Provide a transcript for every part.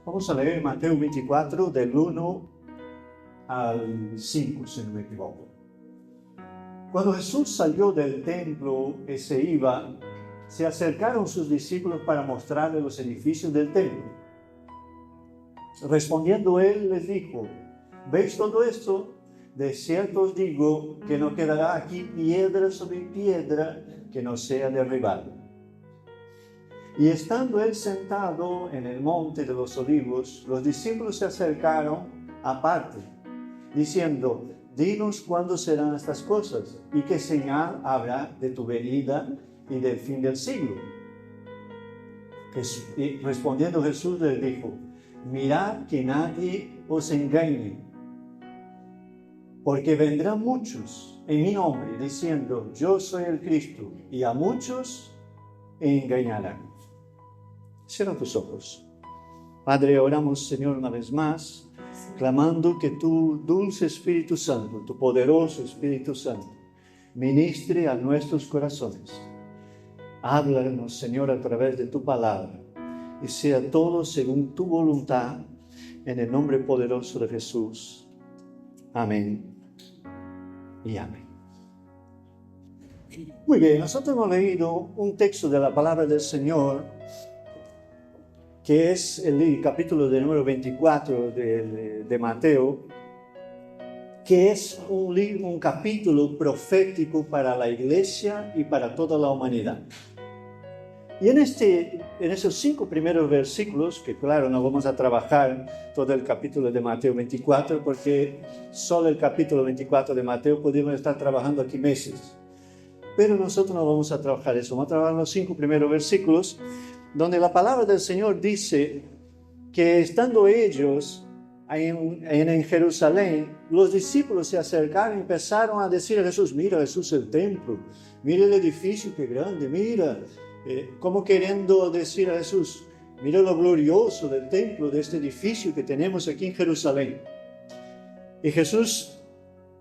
Vamos a leer Mateo 24 del 1 al 5, si no me equivoco. Cuando Jesús salió del templo y se iba, se acercaron sus discípulos para mostrarle los edificios del templo. Respondiendo él les dijo: ¿veis todo esto? De cierto os digo que no quedará aquí piedra sobre piedra que no sea derribada. Y estando él sentado en el monte de los olivos, los discípulos se acercaron aparte, diciendo: dinos cuándo serán estas cosas, y qué señal habrá de tu venida y del fin del siglo. Y respondiendo Jesús les dijo: mirad que nadie os engañe, porque vendrán muchos en mi nombre, diciendo: yo soy el Cristo, y a muchos engañarán. Cierra tus ojos. Padre, oramos, Señor, una vez más, clamando que tu dulce Espíritu Santo, tu poderoso Espíritu Santo, ministre a nuestros corazones. Háblanos, Señor, a través de tu palabra, y sea todo según tu voluntad, en el nombre poderoso de Jesús. Amén y amén. Muy bien, nosotros hemos leído un texto de la palabra del Señor, que es el capítulo de número 24 de Mateo, que es un capítulo profético para la iglesia y para toda la humanidad. Y en esos 5 primeros versículos, que claro, no vamos a trabajar todo el capítulo de Mateo 24, porque solo el capítulo 24 de Mateo podemos estar trabajando aquí meses. Pero nosotros no vamos a trabajar eso, vamos a trabajar los 5 primeros versículos, donde la palabra del Señor dice que estando ellos en Jerusalén, los discípulos se acercaron y empezaron a decir a Jesús: mira, Jesús, el templo, mira el edificio, qué grande, mira, como queriendo decir a Jesús: mira lo glorioso del templo, de este edificio que tenemos aquí en Jerusalén. Y Jesús,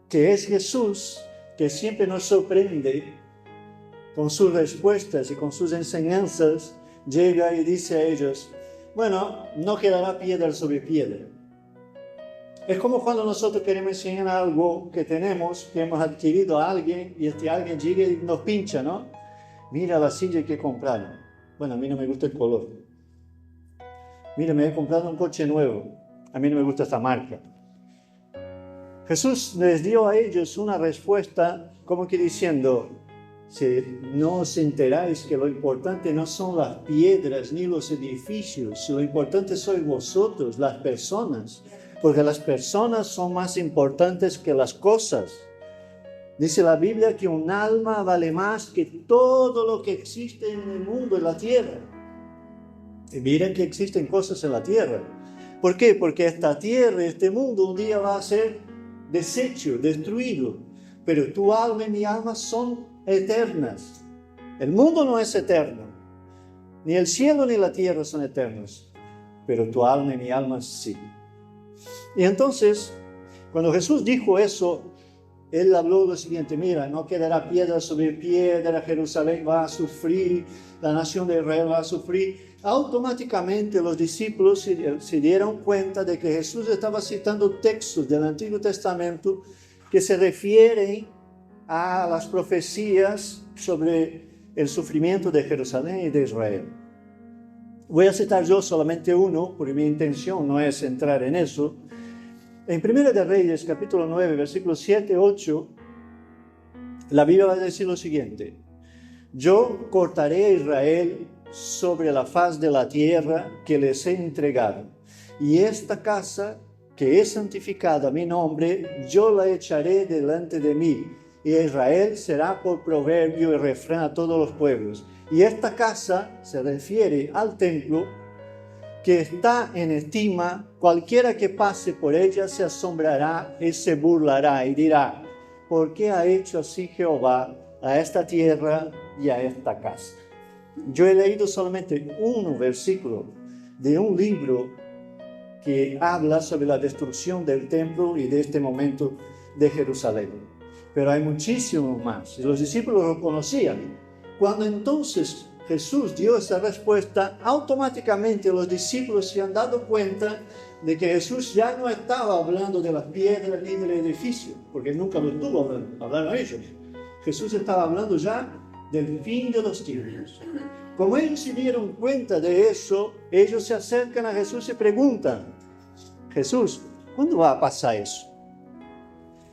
que siempre nos sorprende con sus respuestas y con sus enseñanzas, llega y dice a ellos: bueno, no quedará piedra sobre piedra. Es como cuando nosotros queremos enseñar algo que tenemos, que hemos adquirido a alguien, y este alguien llega y nos pincha, ¿no? Mira la silla que compraron. Bueno, a mí no me gusta el color. Mira, me he comprado un coche nuevo. A mí no me gusta esta marca. Jesús les dio a ellos una respuesta como que diciendo: si no os enteráis que lo importante no son las piedras ni los edificios, lo importante sois vosotros, las personas, porque las personas son más importantes que las cosas. Dice la Biblia que un alma vale más que todo lo que existe en el mundo, en la tierra. Y miren que existen cosas en la tierra. ¿Por qué? Porque esta tierra, este mundo, un día va a ser deshecho, destruido. Pero tu alma y mi alma son eternas. El mundo no es eterno, ni el cielo ni la tierra son eternos, pero tu alma y mi alma sí. Y entonces, cuando Jesús dijo eso, él habló lo siguiente: mira, no quedará piedra sobre piedra, Jerusalén va a sufrir, la nación de Israel va a sufrir. Automáticamente los discípulos se dieron cuenta de que Jesús estaba citando textos del Antiguo Testamento que se refieren a las profecías sobre el sufrimiento de Jerusalén y de Israel. Voy a citar yo solamente uno, porque mi intención no es entrar en eso. En Primera de Reyes, capítulo 9, versículos 7 y 8, la Biblia va a decir lo siguiente: yo cortaré a Israel sobre la faz de la tierra que les he entregado, y esta casa que es santificada a mi nombre, yo la echaré delante de mí, y Israel será por proverbio y refrán a todos los pueblos. Y esta casa se refiere al templo, que está en estima. Cualquiera que pase por ella se asombrará y se burlará y dirá: ¿por qué ha hecho así Jehová a esta tierra y a esta casa? Yo he leído solamente un versículo de un libro que habla sobre la destrucción del templo y de este momento de Jerusalén. Pero hay muchísimo más, y los discípulos lo conocían. Cuando entonces Jesús dio esa respuesta, automáticamente los discípulos se han dado cuenta de que Jesús ya no estaba hablando de las piedras ni del edificio, porque nunca lo estuvo hablando, hablaron ellos. Jesús estaba hablando ya del fin de los tiempos. Como ellos se dieron cuenta de eso, ellos se acercan a Jesús y preguntan, Jesús, ¿cuándo va a pasar eso?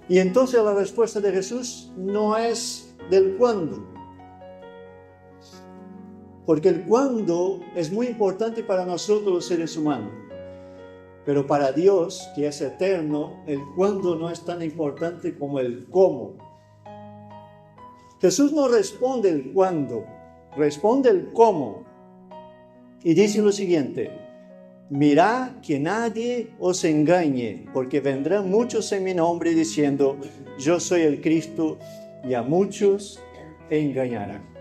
Y entonces la respuesta de Jesús no es del cuándo. Porque el cuándo es muy importante para nosotros los seres humanos. Pero para Dios, que es eterno, el cuándo no es tan importante como el cómo. Jesús no responde el cuándo, responde el cómo. Y dice lo siguiente, mirad que nadie os engañe, porque vendrán muchos en mi nombre diciendo, yo soy el Cristo, y a muchos engañarán.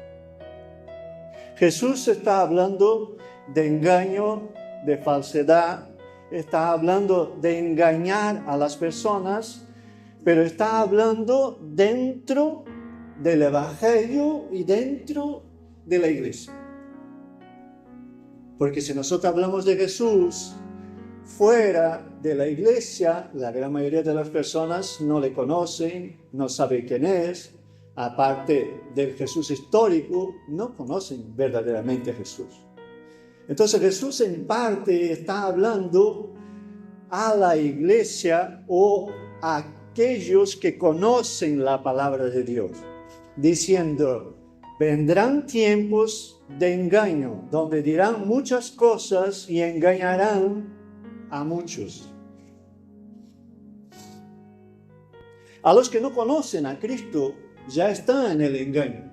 Jesús está hablando de engaño, de falsedad, está hablando de engañar a las personas, pero está hablando dentro del Evangelio y dentro de la iglesia. Porque si nosotros hablamos de Jesús fuera de la iglesia, la gran mayoría de las personas no le conocen, no saben quién es. Aparte del Jesús histórico, no conocen verdaderamente a Jesús. Entonces Jesús en parte está hablando a la iglesia o a aquellos que conocen la palabra de Dios, diciendo, vendrán tiempos de engaño, donde dirán muchas cosas y engañarán a muchos. A los que no conocen a Cristo, ya está en el engaño.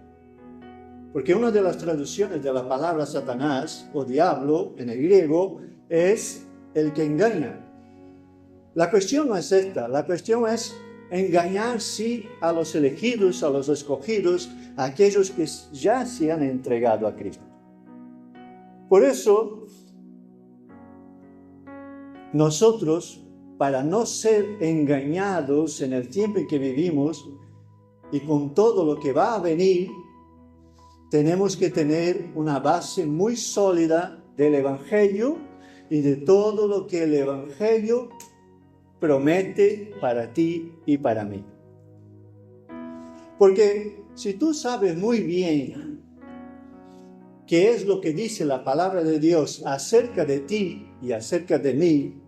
Porque una de las traducciones de la palabra Satanás o diablo en el griego es el que engaña. La cuestión no es esta, la cuestión es engañar sí a los elegidos, a los escogidos, a aquellos que ya se han entregado a Cristo. Por eso, nosotros, para no ser engañados en el tiempo en que vivimos, y con todo lo que va a venir, tenemos que tener una base muy sólida del Evangelio y de todo lo que el Evangelio promete para ti y para mí. Porque si tú sabes muy bien qué es lo que dice la palabra de Dios acerca de ti y acerca de mí,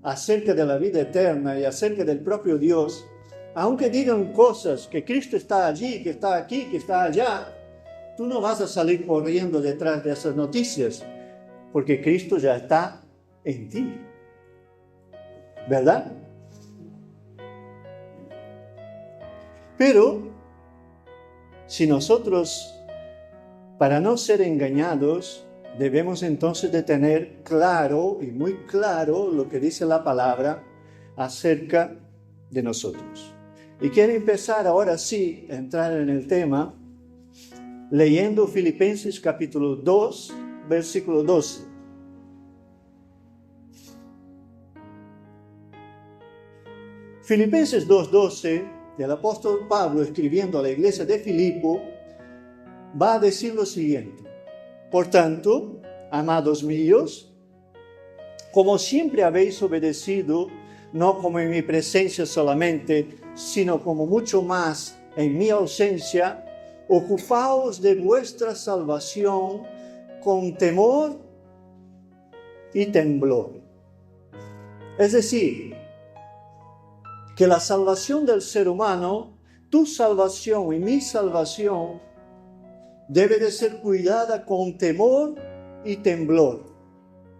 acerca de la vida eterna y acerca del propio Dios, aunque digan cosas que Cristo está allí, que está aquí, que está allá, tú no vas a salir corriendo detrás de esas noticias, porque Cristo ya está en ti. ¿Verdad? Pero, si nosotros, para no ser engañados, debemos entonces de tener claro y muy claro lo que dice la palabra acerca de nosotros. Y quiero empezar ahora sí a entrar en el tema leyendo Filipenses capítulo 2, versículo 12. Filipenses 2:12, el apóstol Pablo escribiendo a la iglesia de Filipo, va a decir lo siguiente. Por tanto, amados míos, como siempre habéis obedecido, no como en mi presencia solamente, sino como mucho más en mi ausencia, ocupaos de vuestra salvación con temor y temblor. Es decir, que la salvación del ser humano, tu salvación y mi salvación, debe de ser cuidada con temor y temblor.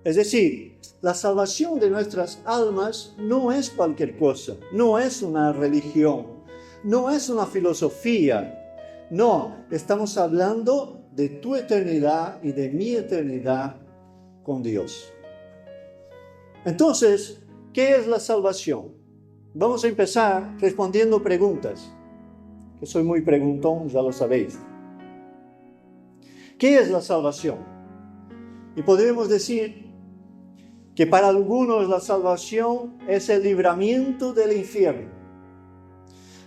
Es decir, la salvación de nuestras almas no es cualquier cosa, no es una religión, no es una filosofía. No, estamos hablando de tu eternidad y de mi eternidad con Dios. Entonces, ¿qué es la salvación? Vamos a empezar respondiendo preguntas, que soy muy preguntón, ya lo sabéis. ¿Qué es la salvación? Y podríamos decir que para algunos la salvación es el libramiento del infierno.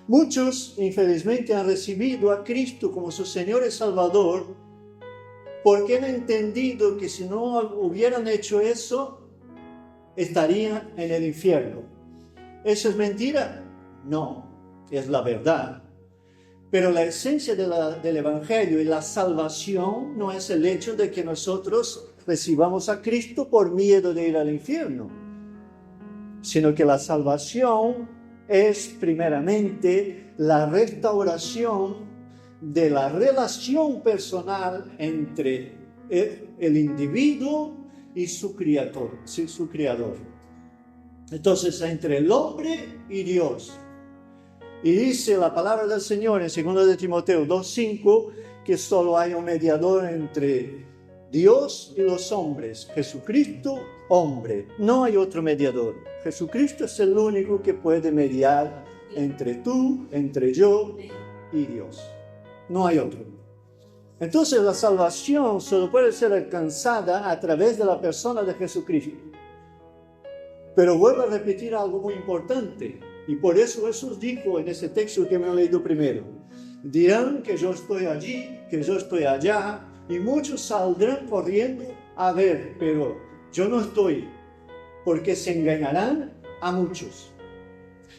Muchos, infelizmente, han recibido a Cristo como su Señor y Salvador, porque han entendido que si no hubieran hecho eso, estarían en el infierno. ¿Eso es mentira? No, es la verdad. Pero la esencia del Evangelio y la salvación no es el hecho de que nosotros recibamos a Cristo por miedo de ir al infierno, sino que la salvación es primeramente la restauración de la relación personal entre el individuo y su creador. Entonces, entre el hombre y Dios. Y dice la palabra del Señor en 2 de Timoteo 2:5 que solo hay un mediador entre Dios y los hombres, Jesucristo, hombre. No hay otro mediador. Jesucristo es el único que puede mediar entre tú, entre yo y Dios. No hay otro. Entonces la salvación solo puede ser alcanzada a través de la persona de Jesucristo. Pero vuelvo a repetir algo muy importante. Y por eso Jesús dijo en ese texto que me he leído primero: dirán que yo estoy allí, que yo estoy allá, y muchos saldrán corriendo a ver, pero yo no estoy, porque se engañarán a muchos.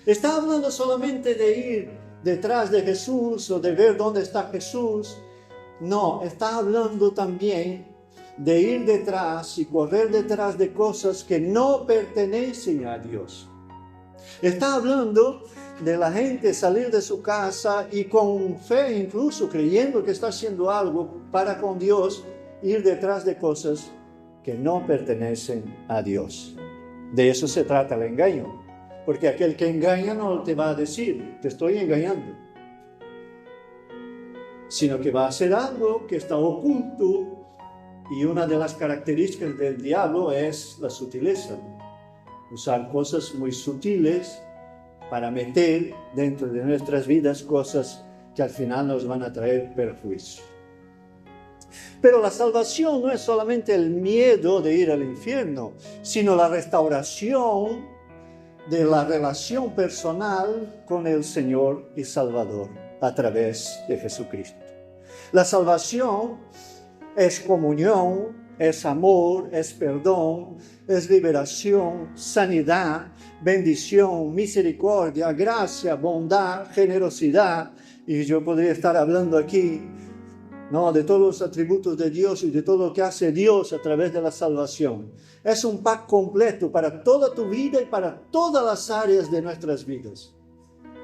¿Está hablando solamente de ir detrás de Jesús o de ver dónde está Jesús? No, está hablando también de ir detrás y correr detrás de cosas que no pertenecen a Dios. Está hablando de la gente salir de su casa y con fe, incluso creyendo que está haciendo algo para con Dios, ir detrás de cosas que no pertenecen a Dios. De eso se trata el engaño. Porque aquel que engaña no te va a decir, te estoy engañando, sino que va a hacer algo que está oculto. Y una de las características del diablo es la sutileza. Usar cosas muy sutiles para meter dentro de nuestras vidas cosas que al final nos van a traer perjuicio. Pero la salvación no es solamente el miedo de ir al infierno, sino la restauración de la relación personal con el Señor y Salvador a través de Jesucristo. La salvación es comunión, es amor, es perdón, es liberación, sanidad, bendición, misericordia, gracia, bondad, generosidad. Y yo podría estar hablando aquí, ¿no?, de todos los atributos de Dios y de todo lo que hace Dios a través de la salvación. Es un pack completo para toda tu vida y para todas las áreas de nuestras vidas.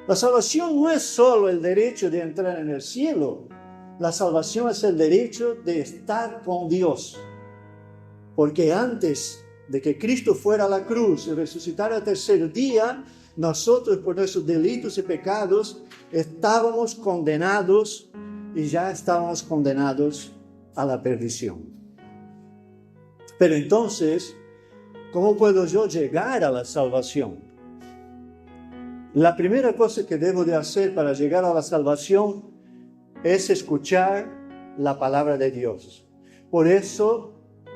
La salvación no es solo el derecho de entrar en el cielo. La salvación es el derecho de estar con Dios. Porque antes de que Cristo fuera a la cruz y resucitara al tercer día, nosotros por nuestros delitos y pecados estábamos condenados y ya estábamos condenados a la perdición. Pero entonces, ¿cómo puedo yo llegar a la salvación? La primera cosa que debo de hacer para llegar a la salvación es escuchar la palabra de Dios. Por eso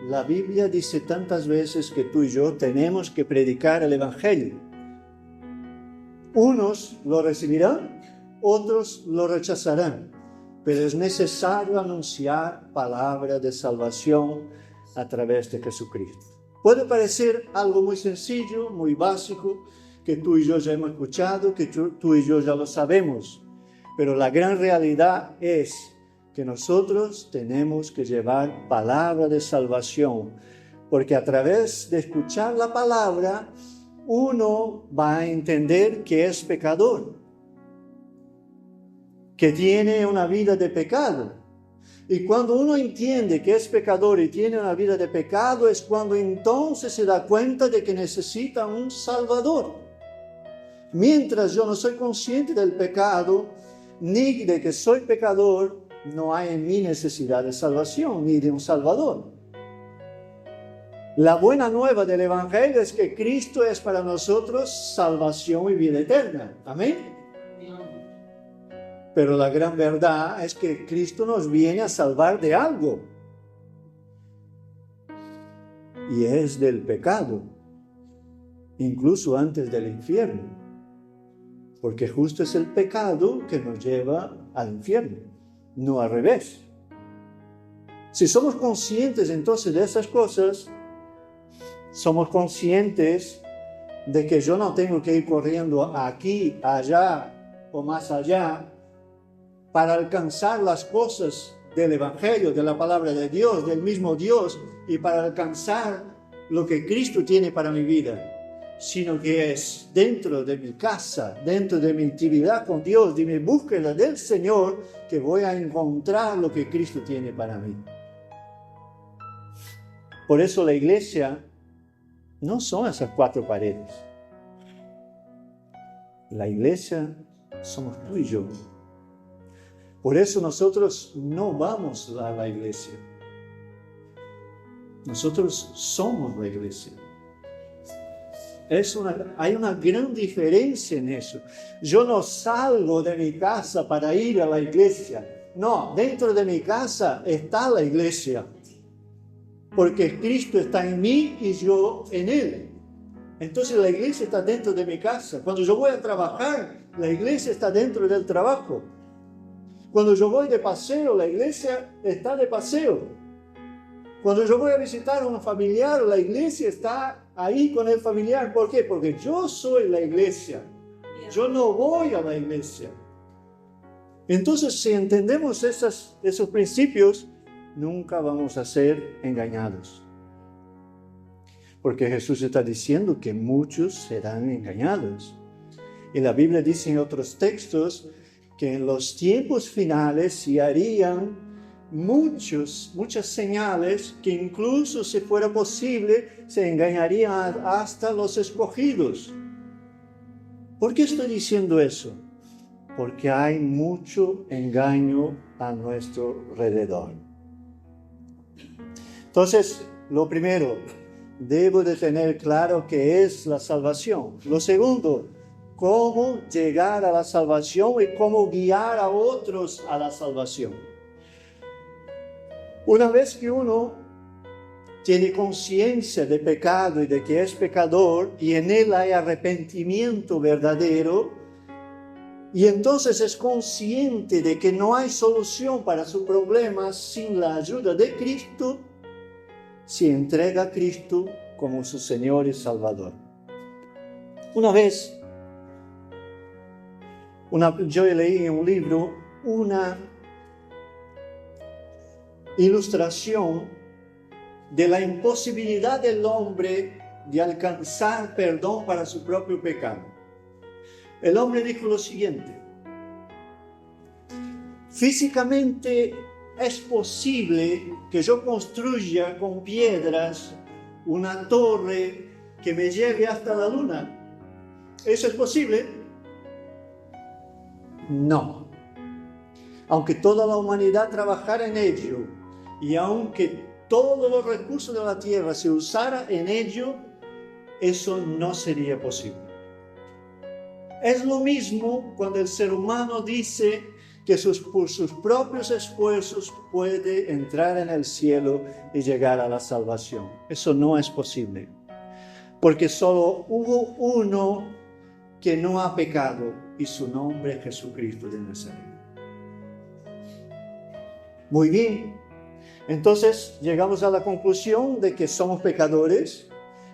la Biblia dice tantas veces que tú y yo tenemos que predicar el Evangelio. Unos lo recibirán, otros lo rechazarán, pero es necesario anunciar palabra de salvación a través de Jesucristo. Puede parecer algo muy sencillo, muy básico, que tú y yo ya hemos escuchado, que tú y yo ya lo sabemos, pero la gran realidad es que nosotros tenemos que llevar palabra de salvación, porque a través de escuchar la palabra, uno va a entender que es pecador, que tiene una vida de pecado. Y cuando uno entiende que es pecador y tiene una vida de pecado, es cuando entonces se da cuenta de que necesita un Salvador. Mientras yo no soy consciente del pecado, ni de que soy pecador, no hay en mí necesidad de salvación, ni de un Salvador. La buena nueva del Evangelio es que Cristo es para nosotros salvación y vida eterna. Amén. Pero la gran verdad es que Cristo nos viene a salvar de algo. Y es del pecado. Incluso antes del infierno. Porque justo es el pecado que nos lleva al infierno. No al revés. Si somos conscientes entonces de esas cosas, somos conscientes de que yo no tengo que ir corriendo aquí, allá o más allá para alcanzar las cosas del Evangelio, de la palabra de Dios, del mismo Dios, y para alcanzar lo que Cristo tiene para mi vida, sino que es dentro de mi casa, dentro de mi intimidad con Dios, de mi búsqueda del Señor, que voy a encontrar lo que Cristo tiene para mí. Por eso la iglesia no son esas 4 paredes. La iglesia somos tú y yo. Por eso nosotros no vamos a la iglesia. Nosotros somos la iglesia. Hay una gran diferencia en eso. Yo no salgo de mi casa para ir a la iglesia. No, dentro de mi casa está la iglesia. Porque Cristo está en mí y yo en Él. Entonces la iglesia está dentro de mi casa. Cuando yo voy a trabajar, la iglesia está dentro del trabajo. Cuando yo voy de paseo, la iglesia está de paseo. Cuando yo voy a visitar a un familiar, la iglesia está ahí con el familiar. ¿Por qué? Porque yo soy la iglesia. Yo no voy a la iglesia. Entonces, si entendemos esos principios, nunca vamos a ser engañados. Porque Jesús está diciendo que muchos serán engañados. Y la Biblia dice en otros textos que en los tiempos finales se harían muchas señales que incluso si fuera posible se engañarían hasta los escogidos. ¿Por qué estoy diciendo eso? Porque hay mucho engaño a nuestro alrededor. Entonces, lo primero, debo de tener claro qué es la salvación. Lo segundo, cómo llegar a la salvación y cómo guiar a otros a la salvación. Una vez que uno tiene conciencia de pecado y de que es pecador, y en él hay arrepentimiento verdadero, y entonces es consciente de que no hay solución para su problema sin la ayuda de Cristo, se entrega a Cristo como su Señor y Salvador. Una vez, yo leí en un libro una ilustración de la imposibilidad del hombre de alcanzar perdón para su propio pecado. El hombre dijo lo siguiente: físicamente es posible que yo construya con piedras una torre que me lleve hasta la luna. ¿Eso es posible? No. Aunque toda la humanidad trabajara en ello y aunque todos los recursos de la tierra se usara en ello, eso no sería posible. Es lo mismo cuando el ser humano dice que por sus propios esfuerzos puede entrar en el cielo y llegar a la salvación. Eso no es posible, porque solo hubo uno que no ha pecado y su nombre es Jesucristo de Nazaret. Muy bien, entonces llegamos a la conclusión de que somos pecadores,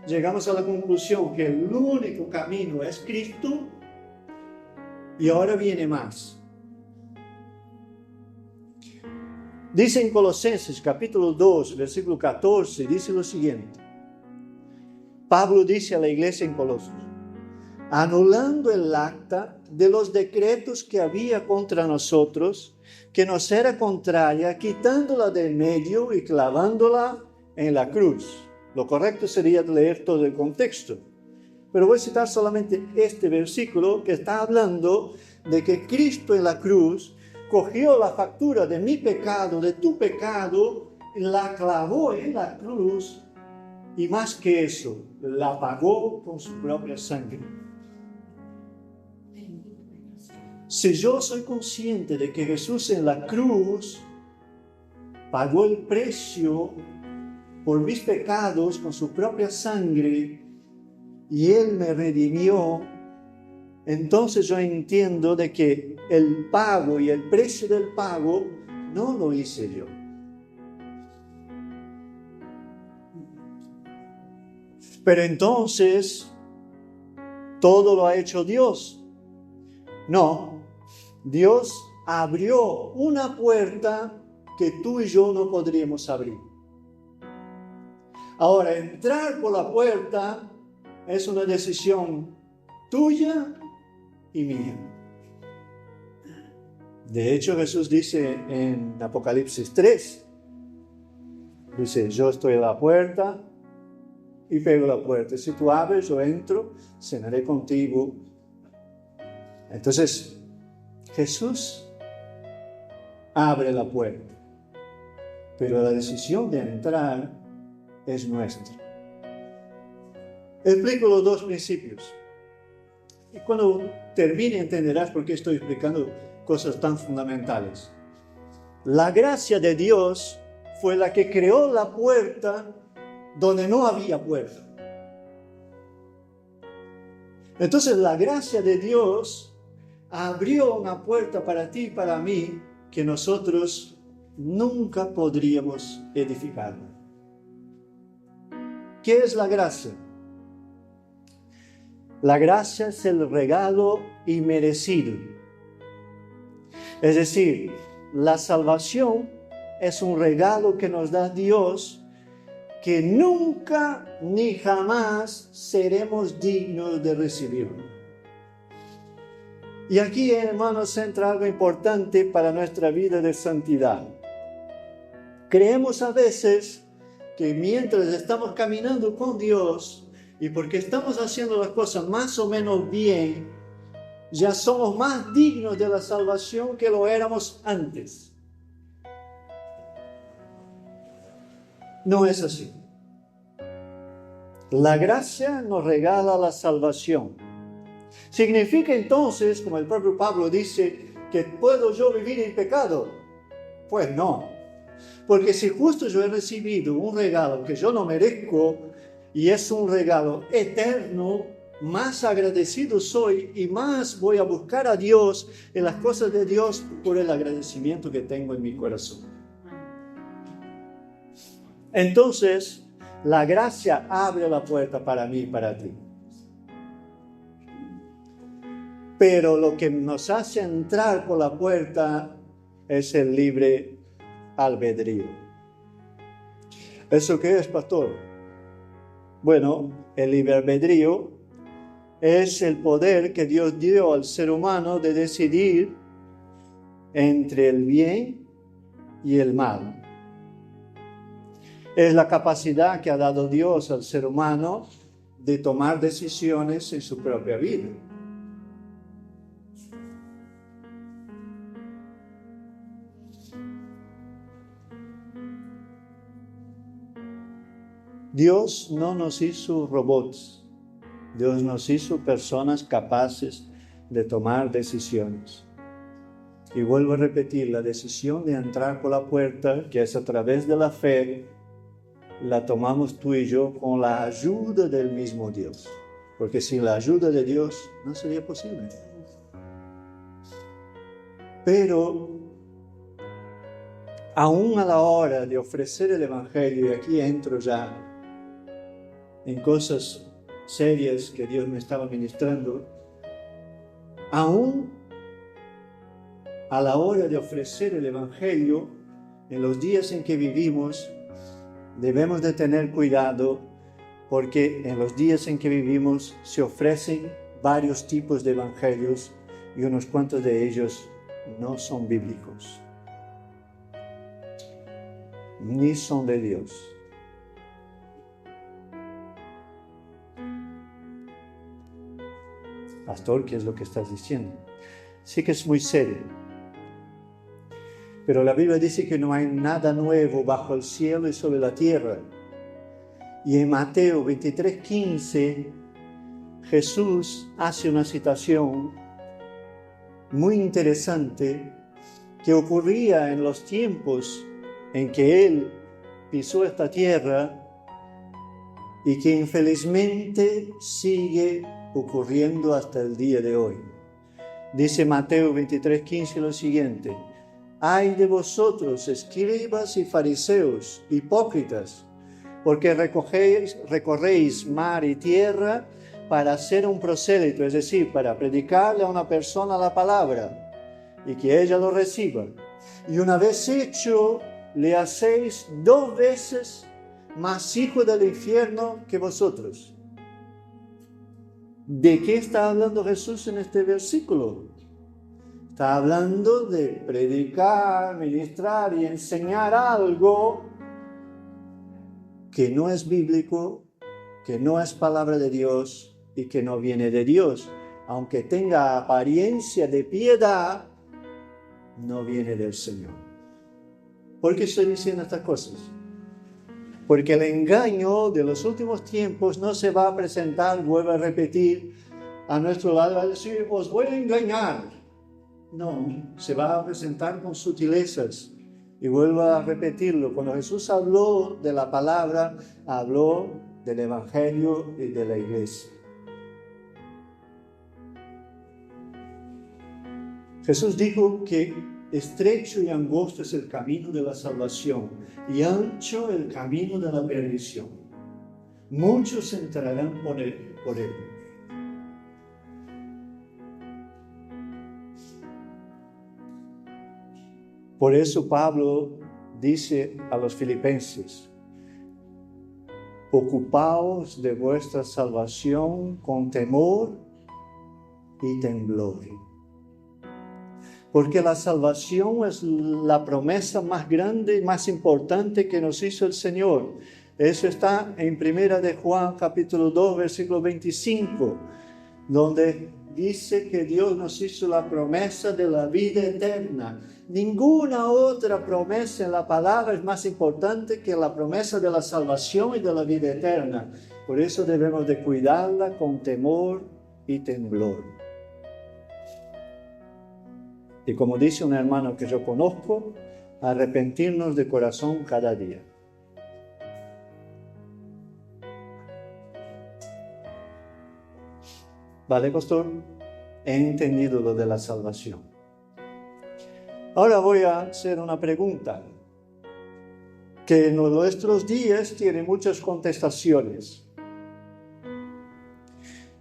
llegamos a la conclusión que el único camino es Cristo, y ahora viene más. Dice en Colosenses capítulo 2, versículo 14, dice lo siguiente. Pablo dice a la iglesia en Colosas: anulando el acta de los decretos que había contra nosotros, que nos era contraria, quitándola de en medio y clavándola en la cruz. Lo correcto sería leer todo el contexto, pero voy a citar solamente este versículo que está hablando de que Cristo en la cruz cogió la factura de mi pecado, de tu pecado, la clavó en la cruz y más que eso, la pagó con su propia sangre. Si yo soy consciente de que Jesús en la cruz pagó el precio por mis pecados con su propia sangre y Él me redimió, entonces yo entiendo de que el pago y el precio del pago no lo hice yo. Pero entonces, todo lo ha hecho Dios. No, Dios abrió una puerta que tú y yo no podríamos abrir. Ahora, entrar por la puerta es una decisión tuya y mía. De hecho, Jesús dice en Apocalipsis 3, dice, yo estoy a la puerta y pego la puerta. Si tú abres, yo entro, cenaré contigo. Entonces, Jesús abre la puerta, pero la decisión de entrar es nuestra. Explico los dos principios. Y cuando termine entenderás por qué estoy explicando cosas tan fundamentales. La gracia de Dios fue la que creó la puerta donde no había puerta. Entonces la gracia de Dios abrió una puerta para ti y para mí que nosotros nunca podríamos edificar. ¿Qué es la gracia? La gracia es el regalo inmerecido. Es decir, la salvación es un regalo que nos da Dios que nunca ni jamás seremos dignos de recibirlo. Y aquí, hermanos, entra algo importante para nuestra vida de santidad. Creemos a veces que mientras estamos caminando con Dios y porque estamos haciendo las cosas más o menos bien, ya somos más dignos de la salvación que lo éramos antes. No es así. La gracia nos regala la salvación. ¿Significa entonces, como el propio Pablo dice, que puedo yo vivir en pecado? Pues no. Porque si justo yo he recibido un regalo que yo no merezco y es un regalo eterno, más agradecido soy y más voy a buscar a Dios en las cosas de Dios por el agradecimiento que tengo en mi corazón. Entonces, la gracia abre la puerta para mí y para ti. Pero lo que nos hace entrar por la puerta es el libre albedrío. ¿Eso qué es, pastor? Bueno, el libre albedrío es el poder que Dios dio al ser humano de decidir entre el bien y el mal. Es la capacidad que ha dado Dios al ser humano de tomar decisiones en su propia vida. Dios no nos hizo robots. Dios nos hizo personas capaces de tomar decisiones. Y vuelvo a repetir, la decisión de entrar por la puerta, que es a través de la fe, la tomamos tú y yo con la ayuda del mismo Dios. Porque sin la ayuda de Dios no sería posible. Pero, aún a la hora de ofrecer el Evangelio, y aquí entro ya en cosas serias que Dios me estaba ministrando, aún a la hora de ofrecer el Evangelio, en los días en que vivimos, debemos de tener cuidado porque en los días en que vivimos se ofrecen varios tipos de evangelios y unos cuantos de ellos no son bíblicos, ni son de Dios. Pastor, ¿qué es lo que estás diciendo? Sí que es muy serio. Pero la Biblia dice que no hay nada nuevo bajo el cielo y sobre la tierra. Y en Mateo 23:15, Jesús hace una citación muy interesante que ocurría en los tiempos en que Él pisó esta tierra y que infelizmente sigue ocurriendo hasta el día de hoy. Dice Mateo 23:15 lo siguiente: Ay de vosotros, escribas y fariseos, hipócritas, porque recorréis mar y tierra para ser un prosélito, es decir, para predicarle a una persona la palabra y que ella lo reciba. Y una vez hecho, le hacéis 2 veces más hijo del infierno que vosotros. ¿De qué está hablando Jesús en este versículo? Está hablando de predicar, ministrar y enseñar algo que no es bíblico, que no es palabra de Dios y que no viene de Dios. Aunque tenga apariencia de piedad, no viene del Señor. ¿Por qué estoy diciendo estas cosas? Porque el engaño de los últimos tiempos no se va a presentar, vuelvo a repetir, a nuestro lado, va a decir, os voy a engañar. No, se va a presentar con sutilezas. Y vuelvo a repetirlo, cuando Jesús habló de la palabra, habló del Evangelio y de la iglesia. Jesús dijo que estrecho y angosto es el camino de la salvación y ancho el camino de la perdición. Muchos entrarán por él. Por eso Pablo dice a los filipenses, ocupaos de vuestra salvación con temor y temblor. Porque la salvación es la promesa más grande y más importante que nos hizo el Señor. Eso está en 1 de Juan capítulo 2 versículo 25, donde dice que Dios nos hizo la promesa de la vida eterna. Ninguna otra promesa en la palabra es más importante que la promesa de la salvación y de la vida eterna. Por eso debemos de cuidarla con temor y temblor. Y como dice un hermano que yo conozco, arrepentirnos de corazón cada día. ¿Vale, pastor? He entendido lo de la salvación. Ahora voy a hacer una pregunta que en nuestros días tiene muchas contestaciones.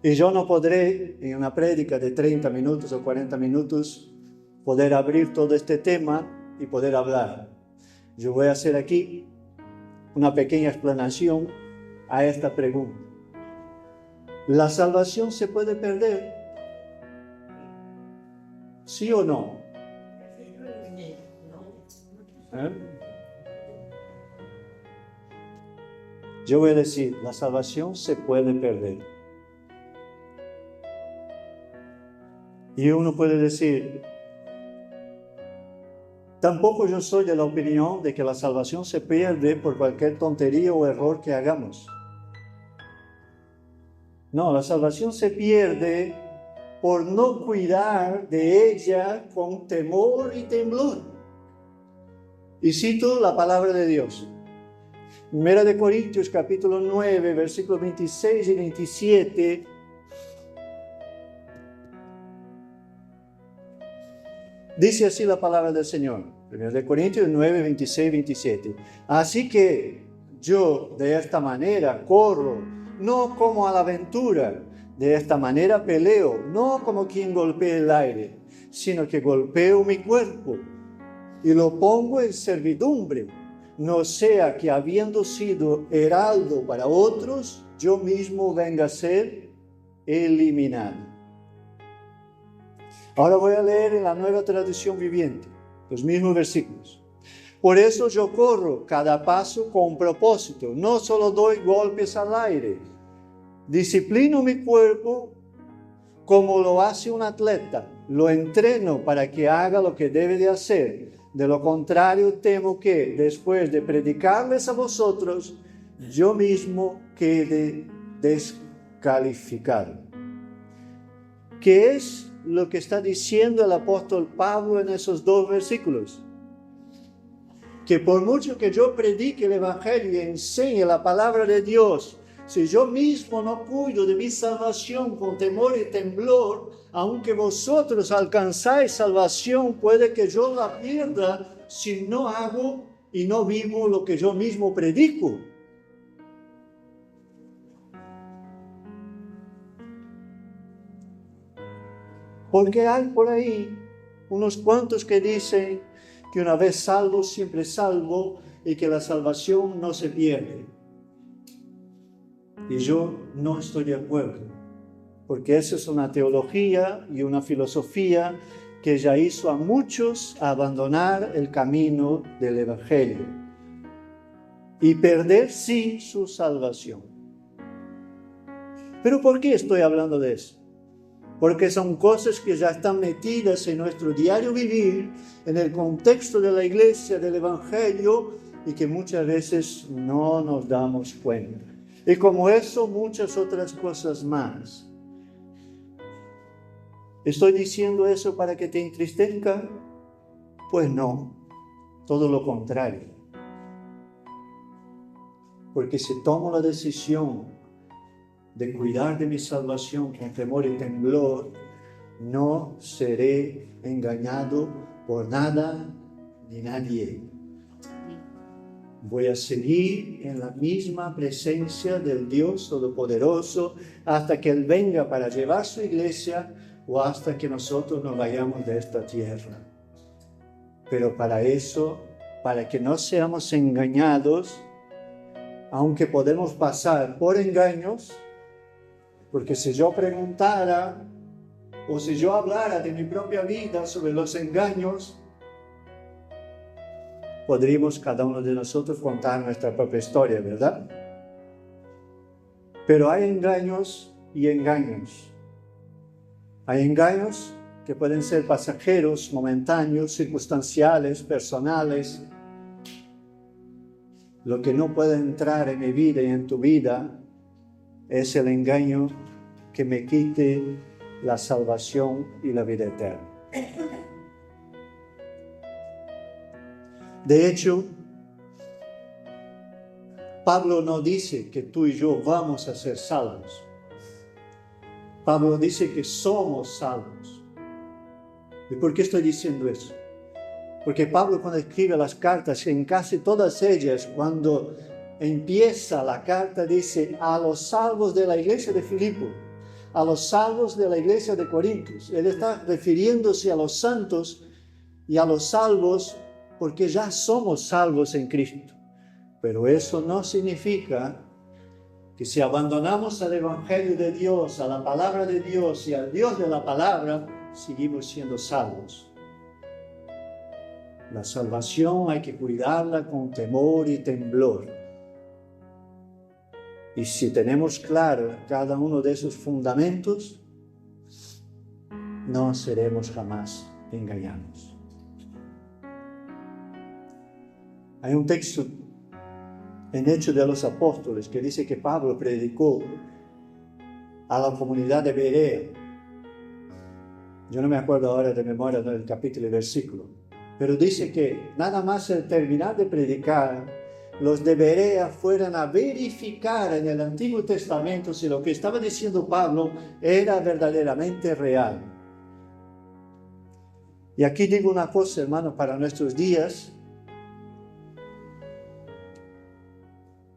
Y yo no podré, en una prédica de 30 minutos o 40 minutos, poder abrir todo este tema y poder hablar. Yo voy a hacer aquí una pequeña explanación a esta pregunta. ¿La salvación se puede perder? ¿Sí o no? Yo voy a decir, la salvación se puede perder. Y uno puede decir, tampoco yo soy de la opinión de que la salvación se pierde por cualquier tontería o error que hagamos. No, la salvación se pierde por no cuidar de ella con temor y temblor. Y cito la palabra de Dios. 1 de Corintios capítulo 9, versículos 26 y 27. Dice así la palabra del Señor. 1 de Corintios 9, 26 y 27. Así que yo de esta manera corro, no como a la aventura. De esta manera peleo, no como quien golpea el aire, sino que golpeo mi cuerpo y lo pongo en servidumbre, no sea que habiendo sido heraldo para otros, yo mismo venga a ser eliminado. Ahora voy a leer en la Nueva Traducción Viviente, los mismos versículos. Por eso yo corro cada paso con propósito, no solo doy golpes al aire. Disciplino mi cuerpo como lo hace un atleta, lo entreno para que haga lo que debe de hacer. De lo contrario, temo que después de predicarles a vosotros, yo mismo quede descalificado. ¿Qué es lo que está diciendo el apóstol Pablo en esos 2 versículos? Que por mucho que yo predique el Evangelio y enseñe la palabra de Dios, si yo mismo no cuido de mi salvación con temor y temblor, aunque vosotros alcanzáis salvación, puede que yo la pierda si no hago y no vivo lo que yo mismo predico. Porque hay por ahí unos cuantos que dicen que una vez salvo, siempre salvo y que la salvación no se pierde. Y yo no estoy de acuerdo, porque esa es una teología y una filosofía que ya hizo a muchos abandonar el camino del Evangelio y perder sí su salvación. ¿Pero por qué estoy hablando de eso? Porque son cosas que ya están metidas en nuestro diario vivir, en el contexto de la iglesia, del Evangelio, y que muchas veces no nos damos cuenta. Y como eso, muchas otras cosas más. ¿Estoy diciendo eso para que te entristezca? Pues no, todo lo contrario. Porque si tomo la decisión de cuidar de mi salvación con temor y temblor, no seré engañado por nada ni nadie. Voy a seguir en la misma presencia del Dios Todopoderoso hasta que Él venga para llevar su iglesia o hasta que nosotros nos vayamos de esta tierra. Pero para eso, para que no seamos engañados, aunque podemos pasar por engaños, porque si yo preguntara o si yo hablara de mi propia vida sobre los engaños, podríamos cada uno de nosotros contar nuestra propia historia, ¿verdad? Pero hay engaños y engaños. Hay engaños que pueden ser pasajeros, momentáneos, circunstanciales, personales. Lo que no puede entrar en mi vida y en tu vida es el engaño que me quite la salvación y la vida eterna. De hecho, Pablo no dice que tú y yo vamos a ser salvos. Pablo dice que somos salvos. ¿Y por qué estoy diciendo eso? Porque Pablo, cuando escribe las cartas, en casi todas ellas, cuando empieza la carta, dice a los salvos de la iglesia de Filipo, a los salvos de la iglesia de Corintios. Él está refiriéndose a los santos y a los salvos porque ya somos salvos en Cristo. Pero eso no significa que si abandonamos al Evangelio de Dios, a la palabra de Dios y al Dios de la palabra, seguimos siendo salvos. La salvación hay que cuidarla con temor y temblor. Y si tenemos claro cada uno de esos fundamentos, no seremos jamás engañados. Hay un texto en Hechos de los Apóstoles que dice que Pablo predicó a la comunidad de Berea. Yo no me acuerdo ahora de memoria del capítulo y versículo, pero dice que nada más al terminar de predicar, los de Berea fueron a verificar en el Antiguo Testamento si lo que estaba diciendo Pablo era verdaderamente real. Y aquí digo una cosa, hermano, para nuestros días,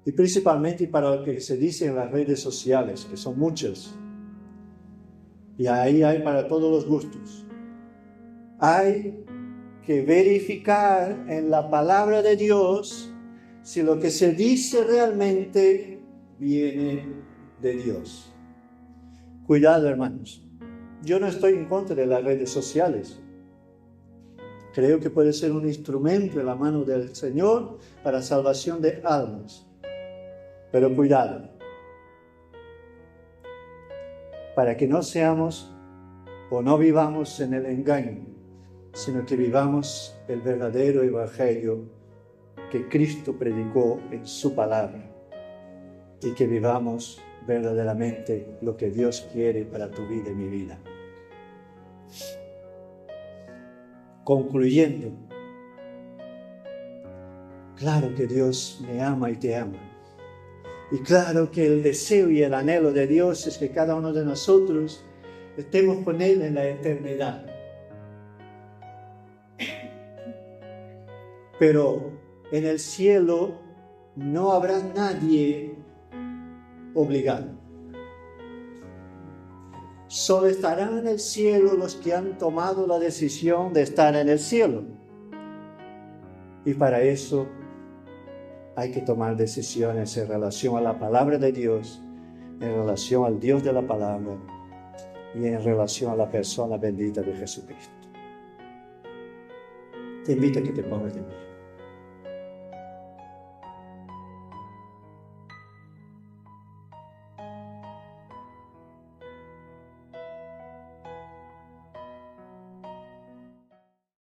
y principalmente para lo que se dice en las redes sociales, que son muchas. Y ahí hay para todos los gustos. Hay que verificar en la palabra de Dios si lo que se dice realmente viene de Dios. Cuidado, hermanos. Yo no estoy en contra de las redes sociales. Creo que puede ser un instrumento en la mano del Señor para salvación de almas. Pero cuidado, para que no seamos o no vivamos en el engaño, sino que vivamos el verdadero evangelio que Cristo predicó en su palabra y que vivamos verdaderamente lo que Dios quiere para tu vida y mi vida. Concluyendo, claro que Dios me ama y te ama. Y claro que el deseo y el anhelo de Dios es que cada uno de nosotros estemos con Él en la eternidad. Pero en el cielo no habrá nadie obligado. Solo estarán en el cielo los que han tomado la decisión de estar en el cielo. Y para eso hay que tomar decisiones en relación a la palabra de Dios, en relación al Dios de la palabra y en relación a la persona bendita de Jesucristo. Te invito a que te pongas de pie.